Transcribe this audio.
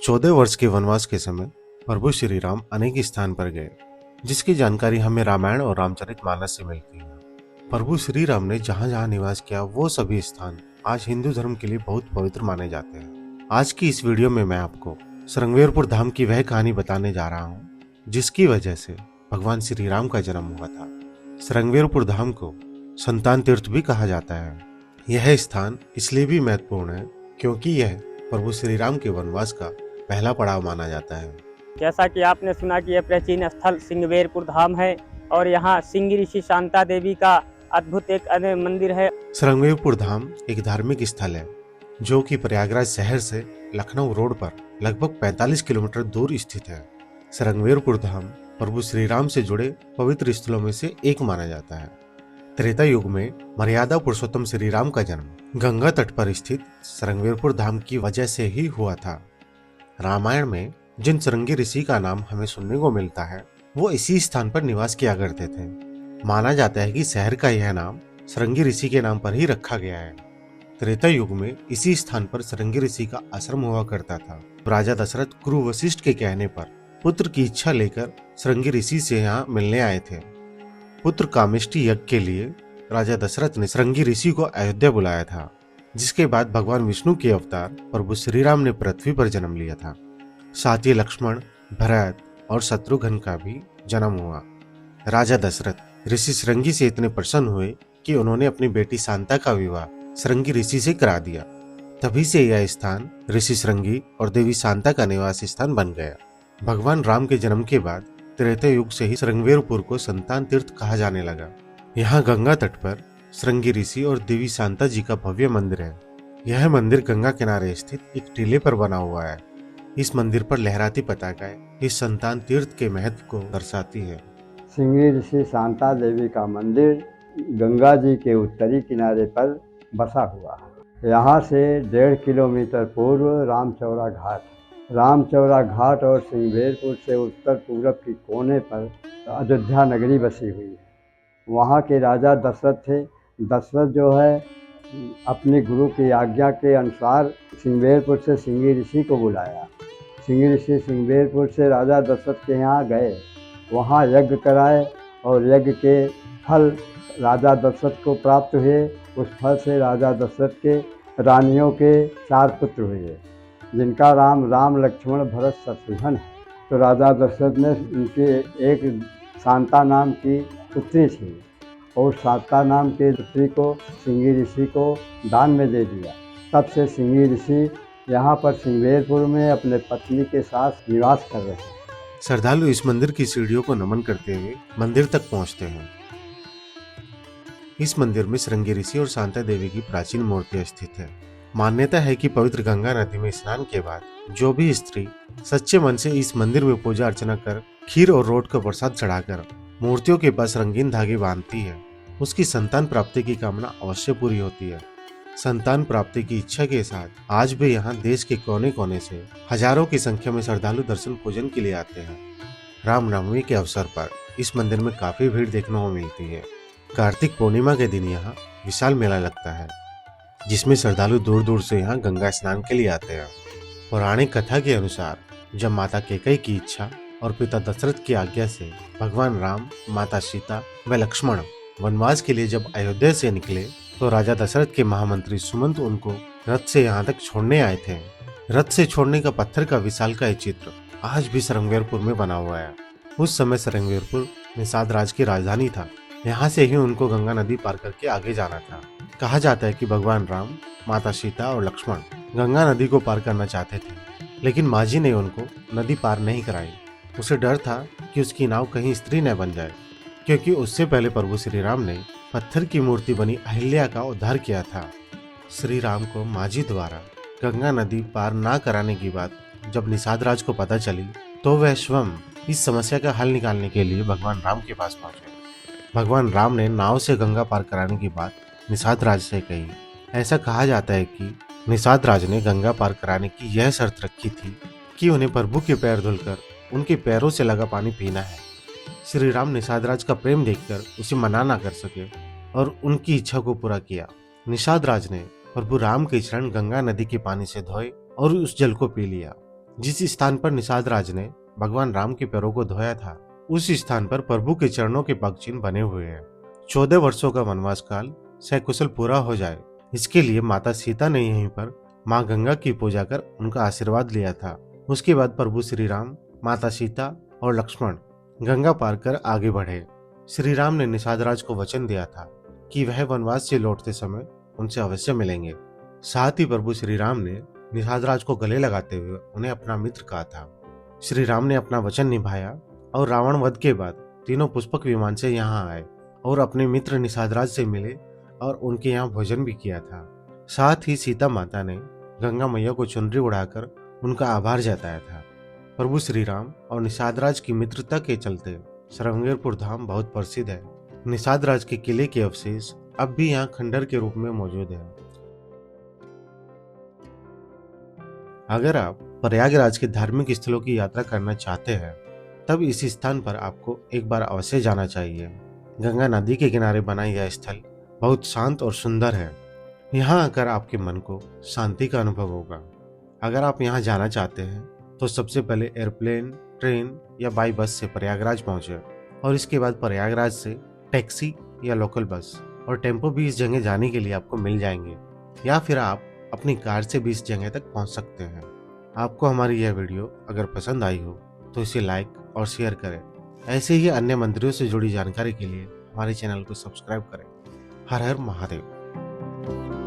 14 वर्ष के वनवास के समय प्रभु श्री राम अनेक स्थान पर गए, जिसकी जानकारी हमें रामायण और रामचरितमानस से मिलती है। प्रभु श्री राम ने जहाँ जहाँ निवास किया वो सभी स्थान आज हिंदू धर्म के लिए बहुत पवित्र माने जाते हैं। आज की इस वीडियो में मैं आपको श्रृंगेरपुर धाम की वह कहानी बताने जा रहा हूँ जिसकी वजह से भगवान श्री राम का जन्म हुआ था। श्रृंगेरपुर धाम को संतान तीर्थ भी कहा जाता है। यह स्थान इसलिए भी महत्वपूर्ण है क्योंकि यह प्रभु श्री राम के वनवास का पहला पड़ाव माना जाता है। जैसा कि आपने सुना कि यह प्राचीन स्थल श्रृंगेरपुर धाम है और यहाँ सिंगी ऋषि शांता देवी का अद्भुत एक मंदिर है। श्रृंगेरपुर धाम एक धार्मिक स्थल है जो कि प्रयागराज शहर से लखनऊ रोड पर लगभग 45 किलोमीटर दूर स्थित है। श्रृंगेरपुर धाम प्रभु श्री राम से जुड़े पवित्र स्थलों में से एक माना जाता है। त्रेता युग में मर्यादा पुरुषोत्तम श्री राम का जन्म गंगा तट पर स्थित श्रृंगेरपुर धाम की वजह से ही हुआ था। रामायण में जिन श्रृंगी ऋषि का नाम हमें सुनने को मिलता है वो इसी स्थान पर निवास किया करते थे। माना जाता है कि शहर का यह नाम श्रृंगी ऋषि के नाम पर ही रखा गया है। त्रेता युग में इसी स्थान पर श्रृंगी ऋषि का आश्रम हुआ करता था। राजा दशरथ गुरु वशिष्ठ के कहने पर पुत्र की इच्छा लेकर श्रृंगी ऋषि से यहाँ मिलने आए थे। पुत्र कामेष्टि यज्ञ के लिए राजा दशरथ ने श्रृंगी ऋषि को अयोध्या बुलाया था, जिसके बाद भगवान विष्णु के अवतार प्रभु श्री राम ने पृथ्वी पर जन्म लिया था। साथ ही लक्ष्मण, भरत और शत्रुघ्न का भी जन्म हुआ। राजा दशरथ ऋषि श्रृंगी से इतने प्रसन्न हुए कि उन्होंने अपनी बेटी शांता का विवाह श्रृंगी ऋषि से करा दिया। तभी से यह स्थान ऋषि श्रृंगी और देवी शांता का निवास स्थान बन गया। भगवान राम के जन्म के बाद त्रेता युग से ही श्रृंगेरपुर को संतान तीर्थ कहा जाने लगा। यहाँ गंगा तट पर श्रृंगी ऋषि और देवी शांता जी का भव्य मंदिर है। यह मंदिर गंगा किनारे स्थित एक टीले पर बना हुआ है। इस मंदिर पर लहराती पताकाएं इस संतान तीर्थ के महत्व को दर्शाती है। श्रृंगी ऋषि शांता देवी का मंदिर गंगा जी के उत्तरी किनारे पर बसा हुआ है। यहाँ से 1.5 किलोमीटर पूर्व रामचौरा घाट, रामचौरा घाट और श्रृंगेरपुर से उत्तर पूरब की कोने पर अयोध्या नगरी बसी हुई है। वहाँ के राजा दशरथ थे। दशरथ जो है अपने गुरु की आज्ञा के अनुसार श्रृंगेरपुर से श्रृंगी ऋषि को बुलाया। श्रृंगी ऋषि श्रृंगेरपुर से राजा दशरथ के यहाँ गए, वहाँ यज्ञ कराए और यज्ञ के फल राजा दशरथ को प्राप्त हुए। उस फल से राजा दशरथ के रानियों के 4 पुत्र हुए, जिनका राम लक्ष्मण भरत शत्रुघ्न है। तो राजा दशरथ ने उनके एक शांता नाम की पुत्री थी और शांता नाम की पुत्री को श्रृंगी ऋषि को दान में दे दिया। तब से श्रृंगी ऋषि यहाँ पर श्रृंगेरपुर में अपने पत्नी के साथ निवास कर रहे हैं। श्रद्धालु इस मंदिर की सीढ़ियों को नमन करते हुए मंदिर तक पहुँचते हैं। इस मंदिर में श्रृंगी ऋषि और शांता देवी की प्राचीन मूर्तियां स्थित है। मान्यता है कि पवित्र गंगा नदी में स्नान के बाद जो भी स्त्री सच्चे मन से इस मंदिर में पूजा अर्चना कर खीर और रोट का प्रसाद चढ़ाकर मूर्तियों के पास रंगीन धागे बांधती है, उसकी संतान प्राप्ति की कामना अवश्य पूरी होती है। संतान प्राप्ति की इच्छा के साथ आज भी यहाँ देश के कोने कोने से हजारों की संख्या में श्रद्धालु दर्शन पूजन के लिए आते हैं। रामनवमी के अवसर पर इस मंदिर में काफी भीड़ देखने को मिलती है। कार्तिक पूर्णिमा के दिन यहाँ विशाल मेला लगता है, जिसमें श्रद्धालु दूर दूर से यहाँ गंगा स्नान के लिए आते हैं। पौराणिक कथा के अनुसार जब माता कैकेयी की इच्छा और पिता दशरथ की आज्ञा से भगवान राम, माता सीता व लक्ष्मण वनवास के लिए जब अयोध्या से निकले तो राजा दशरथ के महामंत्री सुमंत उनको रथ से यहाँ तक छोड़ने आए थे। रथ से छोड़ने का पत्थर का विशालकाय चित्र आज भी श्रृंगेरपुर में बना हुआ है। उस समय श्रृंगेरपुर निषाद राज की राजधानी था। यहाँ से ही उनको गंगा नदी पार करके आगे जाना था। कहा जाता है कि भगवान राम, माता सीता और लक्ष्मण गंगा नदी को पार करना चाहते थे, लेकिन माँ जी ने उनको नदी पार नहीं कराई। उसे डर था कि उसकी नाव कहीं स्त्री न बन जाए, क्योंकि उससे पहले प्रभु श्री राम ने पत्थर की मूर्ति बनी अहिल्या का उद्धार किया था। श्री राम को माँ जी द्वारा गंगा नदी पार ना कराने की बात जब निषाद राज को पता चली तो वह स्वयं इस समस्या का हल निकालने के लिए भगवान राम के पास पहुंचे। भगवान राम ने नाव से गंगा पार कराने की बात निषाद राज से कही। ऐसा कहा जाता है कि निषाद राज ने गंगा पार कराने की यह शर्त रखी थी कि उन्हें प्रभु के पैर धुलकर उनके पैरों से लगा पानी पीना है। श्री राम निषाद राज का प्रेम देखकर उसे मना ना कर सके और उनकी इच्छा को पूरा किया। निषाद राज ने प्रभु राम के चरण गंगा नदी के पानी से धोए और उस जल को पी लिया। जिस स्थान पर निषाद राज ने भगवान राम के पैरों को धोया था, उस स्थान पर प्रभु के चरणों के पग चिन्ह बने हुए हैं। 14 वर्षों का वनवास काल सकुशल पूरा हो जाए, इसके लिए माता सीता ने यहीं पर माँ गंगा की पूजा कर उनका आशीर्वाद लिया था। उसके बाद प्रभु श्री राम, माता सीता और लक्ष्मण गंगा पार कर आगे बढ़े। श्री राम ने निषाद राज को वचन दिया था कि वह वनवास से लौटते समय उनसे अवश्य मिलेंगे। साथ ही प्रभु श्री राम ने निषाद राज को गले लगाते हुए उन्हें अपना मित्र कहा था। श्री राम ने अपना वचन निभाया और रावण वध के बाद तीनों पुष्पक विमान से यहाँ आए और अपने मित्र निषाद राज से मिले और उनके यहाँ भोजन भी किया था। साथ ही सीता माता ने गंगा मैया को चुनरी उड़ाकर उनका आभार जताया था। प्रभु श्री राम और निषाद राज की मित्रता के चलते श्रृंगेरपुर धाम बहुत प्रसिद्ध है। निषाद राज के किले के अवशेष अब भी यहाँ खंडर के रूप में मौजूद है। अगर आप प्रयागराज के धार्मिक स्थलों की यात्रा करना चाहते हैं, तब इस स्थान पर आपको एक बार अवश्य जाना चाहिए। गंगा नदी के किनारे बना यह स्थल बहुत शांत और सुंदर है। यहाँ आकर आपके मन को शांति का अनुभव होगा। अगर आप यहाँ जाना चाहते हैं तो सबसे पहले एयरप्लेन, ट्रेन या बाई बस से प्रयागराज पहुँचे और इसके बाद प्रयागराज से टैक्सी या लोकल बस और टेम्पो भी इस जगह जाने के लिए आपको मिल जाएंगे, या फिर आप अपनी कार से भी इस जगह तक पहुँच सकते हैं। आपको हमारी यह वीडियो अगर पसंद आई हो तो इसे लाइक और शेयर करें। ऐसे ही अन्य मंदिरों से जुड़ी जानकारी के लिए हमारे चैनल को सब्सक्राइब करें। हर हर महादेव।